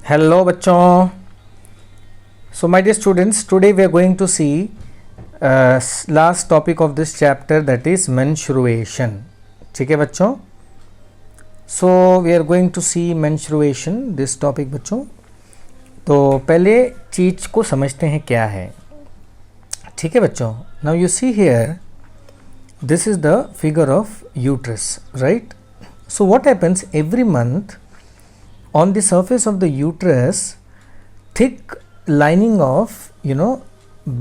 Hello बच्चों. So my dear students, today we are going to see last topic of this chapter, that is menstruation. ठीक है बच्चों. So we are going to see menstruation, this topic बच्चों. तो पहले चीज़ को समझते हैं क्या है. ठीक है बच्चों. Now you see here, this is the figure of uterus, right? So what happens every month? On the surface of the uterus, thick lining of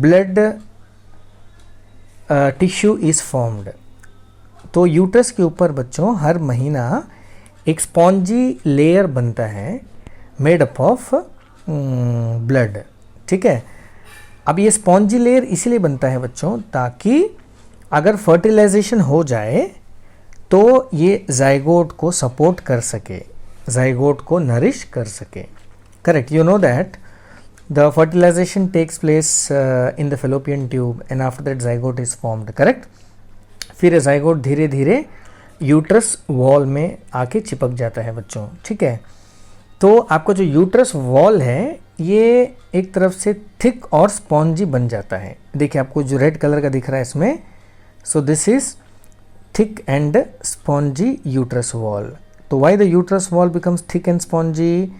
blood tissue is formed. तो यूट्रस के ऊपर बच्चों हर महीना एक स्पॉन्जी लेयर बनता है made up of blood. ठीक है. अब ये स्पॉन्जी लेयर इसलिए बनता है बच्चों ताकि अगर फर्टिलाइजेशन हो जाए तो ये जाइगोट को सपोर्ट कर सके, जाइगोट को नरिश कर सके. Correct. You know that the fertilization takes place in the fallopian tube and after that zygote is formed. Correct. फिर जाइगोट धीरे धीरे यूट्रस वॉल में आके चिपक जाता है बच्चों. ठीक है. तो आपका जो यूट्रस वॉल है ये एक तरफ से थिक और स्पॉन्जी बन जाता है. देखिए आपको जो रेड कलर का दिख रहा है इसमें, so this is thick and spongy uterus wall. So why the uterus wall becomes thick and spongy?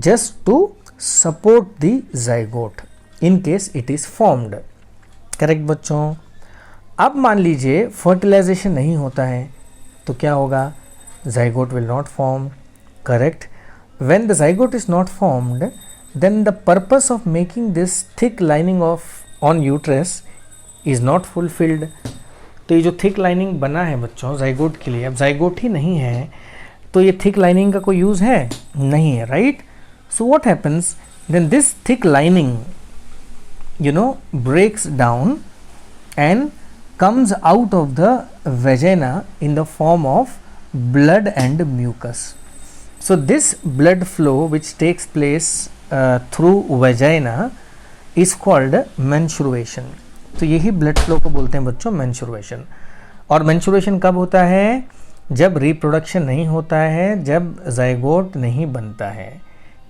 Just to support the zygote in case it is formed. Correct बच्चों. अब मान लीजिए फर्टिलाइजेशन नहीं होता है तो क्या होगा? zygote will not form. Correct. When the zygote is not formed, then the purpose of making this thick lining of on uterus is not fulfilled. तो ये जो थिक लाइनिंग बना है बच्चों जाइगोट के लिए, अब जाइगोट ही नहीं है तो ये थिक लाइनिंग का कोई यूज़ है नहीं है. Right. So what happens then, this thick lining breaks down and comes out of the vagina in the form of blood and mucus. So this blood flow which takes place through vagina is called menstruation. तो यही blood flow को बोलते हैं बच्चों menstruation. और menstruation कब होता है? जब रिप्रोडक्शन नहीं होता है, जब जाइगोट नहीं बनता है.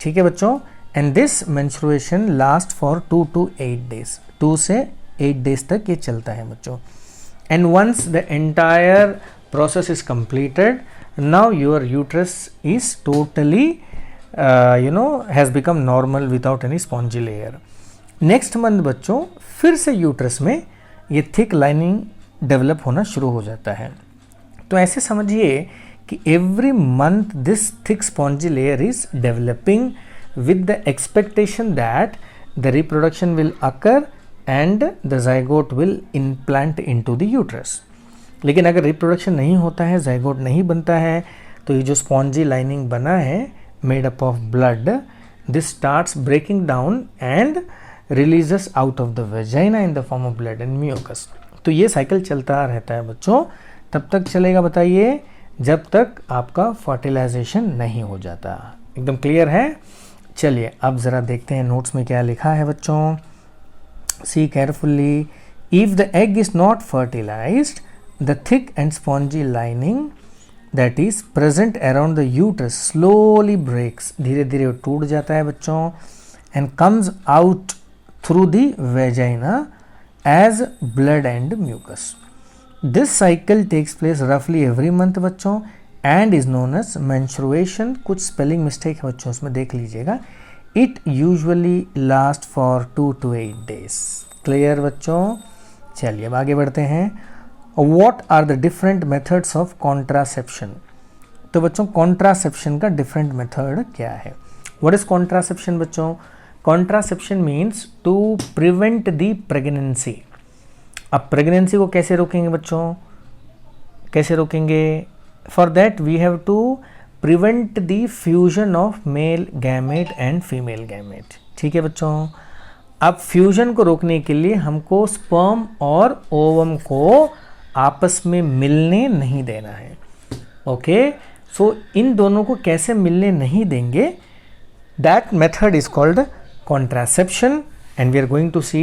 ठीक है बच्चों. And this menstruation last for 2 to 8 days. 2 से 8 days तक ये चलता है बच्चों. And once the entire process is completed, now your uterus is totally has become normal without any spongy layer. Next month बच्चों फिर से यूट्रस में ये थिक लाइनिंग डेवलप होना शुरू हो जाता है. तो ऐसे समझिए कि every month this thick spongy layer is developing with the expectation that the reproduction will occur and the zygote will implant into the uterus. लेकिन अगर रिप्रोडक्शन नहीं होता है, जाइगोट नहीं बनता है, तो ये जो स्पॉन्जी लाइनिंग बना है made up of blood, this starts breaking down and releases out of the vagina in the form of blood and mucus. तो ये साइकिल चलता रहता है बच्चों. तब तक चलेगा बताइए जब तक आपका फर्टिलाइजेशन नहीं हो जाता. एकदम क्लियर है. चलिए अब ज़रा देखते हैं नोट्स में क्या लिखा है बच्चों. See carefully. If the egg is not fertilised, the thick and spongy lining that is present around the uterus slowly breaks. धीरे धीरे टूट जाता है बच्चों. And comes out through the vagina as blood and mucus. This cycle takes place roughly every month बच्चों and is known as menstruation. कुछ spelling mistake है बच्चों उसमें देख लीजिएगा. It usually lasts for 2 to 8 days. Clear बच्चों. चलिए अब आगे बढ़ते हैं. What are the different methods of contraception? तो बच्चों contraception का different method क्या है? What is contraception बच्चों? Contraception means to prevent the pregnancy. अब प्रेगनेंसी को कैसे रोकेंगे बच्चों? कैसे रोकेंगे? For that we have to prevent the fusion of male gamete and female gamete. ठीक है बच्चों. अब फ्यूजन को रोकने के लिए हमको स्पर्म और ओवम को आपस में मिलने नहीं देना है. ओके. सो इन दोनों को कैसे मिलने नहीं देंगे, that method is called contraception, and we are going to see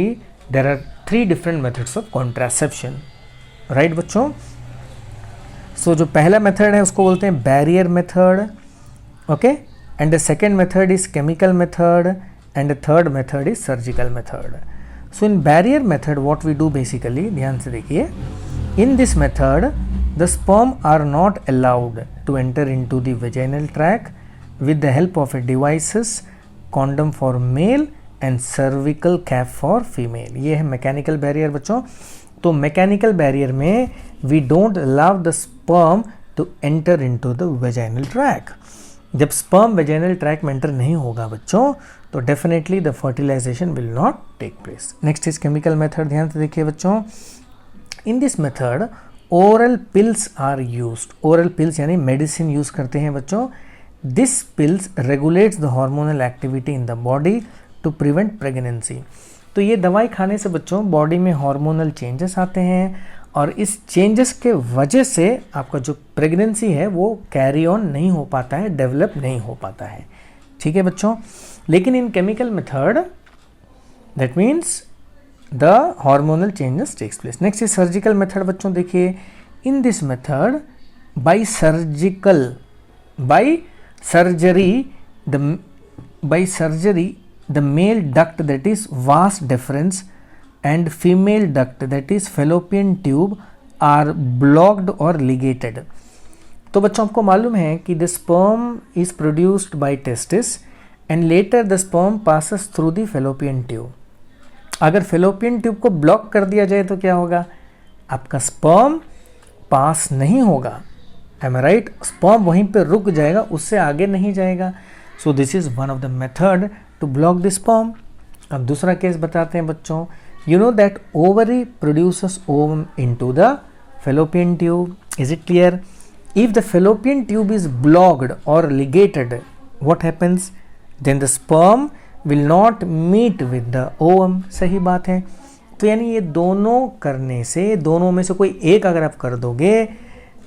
there are 3 different methods of contraception. right बच्चों. सो जो पहला मेथड है उसको बोलते हैं barrier method. Okay. and the second method is chemical method, and the third method is surgical method. So in barrier method what we do basically, ध्यान से देखिए, in this method the sperm are not allowed to enter into the vaginal tract with the help of a devices, condom for male and cervical cap for female. ये है mechanical barrier बच्चों. तो mechanical barrier में we don't allow the sperm to enter into the vaginal tract. जब sperm vaginal tract में enter नहीं होगा बच्चों तो definitely the fertilization will not take place. Next is chemical method. ध्यान से देखिए बच्चों. In this method oral pills are used. Oral pills यानी मेडिसिन यूज करते हैं बच्चों. This pills regulates the hormonal activity in the body to prevent pregnancy. तो ये दवाई खाने से बच्चों बॉडी में हार्मोनल चेंजेस आते हैं और इस चेंजेस के वजह से आपका जो प्रेगनेंसी है वो कैरी ऑन नहीं हो पाता है, डेवलप नहीं हो पाता है. ठीक है बच्चों. लेकिन in chemical method that means the hormonal changes takes place. Next is surgical method बच्चों. देखिए in this method by surgery the male duct that is vas deferens and female duct that is fallopian tube are blocked or ligated. तो बच्चों आपको मालूम है कि the sperm is produced by testis and later the sperm passes through the fallopian tube. अगर fallopian tube को block कर दिया जाए तो क्या होगा? आपका sperm पास नहीं होगा. Am I right? sperm वहीं पे रुक जाएगा, उससे आगे नहीं जाएगा. So this is one of the method to block the sperm. अब दूसरा केस बताते हैं बच्चों. You know that ovary produces ovum into the fallopian tube. Is it clear? If the fallopian tube is blocked or ligated, what happens? Then the sperm will not meet with the ovum. सही बात है. तो यानी ये दोनों करने से, दोनों में से कोई एक अगर आप कर दोगे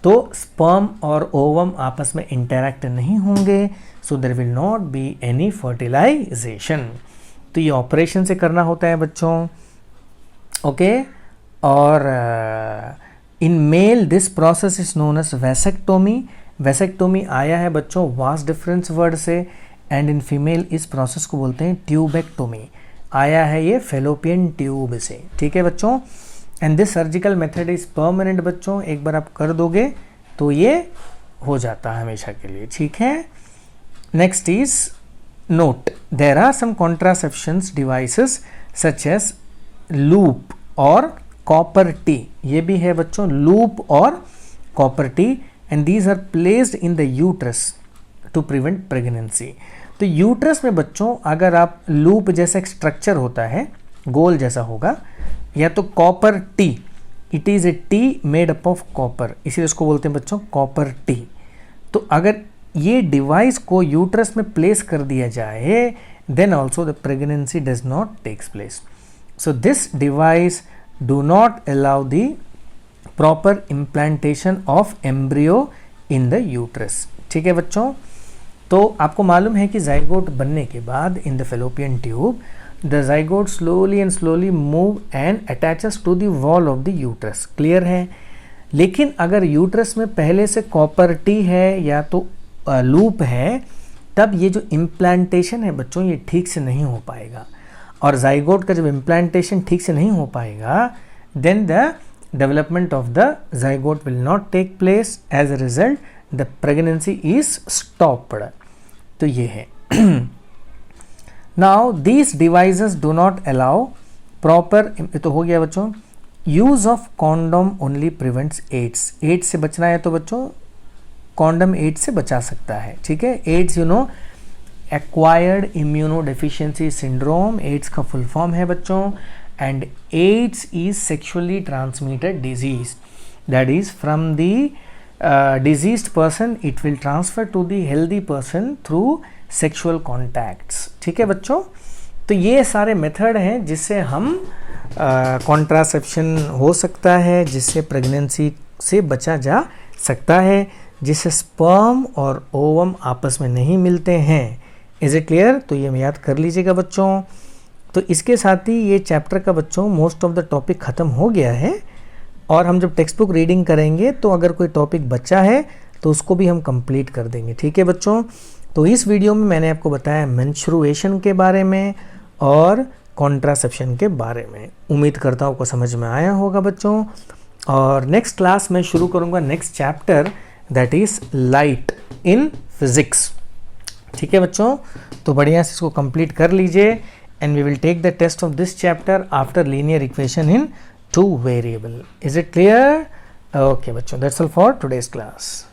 तो स्पर्म और ओवम आपस में इंटरैक्ट नहीं होंगे. So there will not be any fertilization. तो ये ऑपरेशन से करना होता है बच्चों. ओके. और in male this process is known as vasectomy. Vasectomy आया है बच्चों वास डिफरेंस वर्ड से. एंड इन फीमेल इस प्रोसेस को बोलते हैं ट्यूबेक्टोमी. आया है ये फेलोपियन ट्यूब से. ठीक है बच्चों. And this surgical method is permanent बच्चों. एक बार आप कर दोगे तो ये हो जाता है हमेशा के लिए. ठीक है. Next is note. There are some contraceptions devices such as loop और कॉपर टी. ये भी है बच्चों लूप और copper T. And these are placed in the uterus to prevent pregnancy. तो यूट्रस में बच्चों अगर आप लूप जैसा एक स्ट्रक्चर होता है, गोल जैसा होगा, या तो copper T. It is A T made up of copper, इसीलिए इसको बोलते हैं बच्चों कॉपर टी. तो अगर ये डिवाइस को यूट्रस में प्लेस कर दिया जाए then also the pregnancy does not takes place. So this device do not allow the proper implantation of embryo in the uterus. ठीक है बच्चों. तो आपको मालूम है कि जाइगोट बनने के बाद इन the fallopian tube the zygote slowly move and attaches to the wall of the uterus. Clear है. लेकिन अगर यूट्रस में पहले से कॉपर टी है या तो लूप है तब ये जो इम्प्लांटेशन है बच्चों ये ठीक से नहीं हो पाएगा. और जाइगोट का जब इम्प्लांटेशन ठीक से नहीं हो पाएगा then the development of the zygote will not take place. As a result the pregnancy is stopped. तो ये है. Now these devices do not allow proper, तो हो गया बच्चों. Use of condom only prevents AIDS. AIDS से बचना है तो बच्चों कॉन्डम एड्स से बचा सकता है. ठीक है. AIDS you know acquired immunodeficiency syndrome. AIDS का फुल फॉर्म है बच्चों. And AIDS is sexually transmitted disease. That is from the diseased person it will transfer to the healthy person through sexual contacts. ठीक है बच्चों. तो ये सारे method हैं जिससे हम कॉन्ट्रासेप्शन हो सकता है, जिससे प्रेगनेंसी से बचा जा सकता है, जिससे स्पर्म और ओवम आपस में नहीं मिलते हैं. Is it clear? तो ये याद कर लीजिएगा बच्चों. तो इसके साथ ही ये चैप्टर का बच्चों मोस्ट ऑफ द टॉपिक ख़त्म हो गया है. और हम जब टेक्स्ट बुक रीडिंग करेंगे तो अगर कोई टॉपिक बचा है तो उसको भी हम कंप्लीट कर देंगे. ठीक है बच्चों. तो इस वीडियो में मैंने आपको बताया मेंस्ट्रुएशन के बारे में और कॉन्ट्रासेप्शन के बारे में। उम्मीद करता हूँ आपको समझ में आया होगा बच्चों। और नेक्स्ट क्लास में शुरू करूँगा next chapter, that is light in physics. ठीक है बच्चों, तो बढ़िया से इसको कंप्लीट कर लीजिए and we will take the test of this chapter after linear equation in 2 variable. Is it clear? Okay बच्चों, that's all for today's class.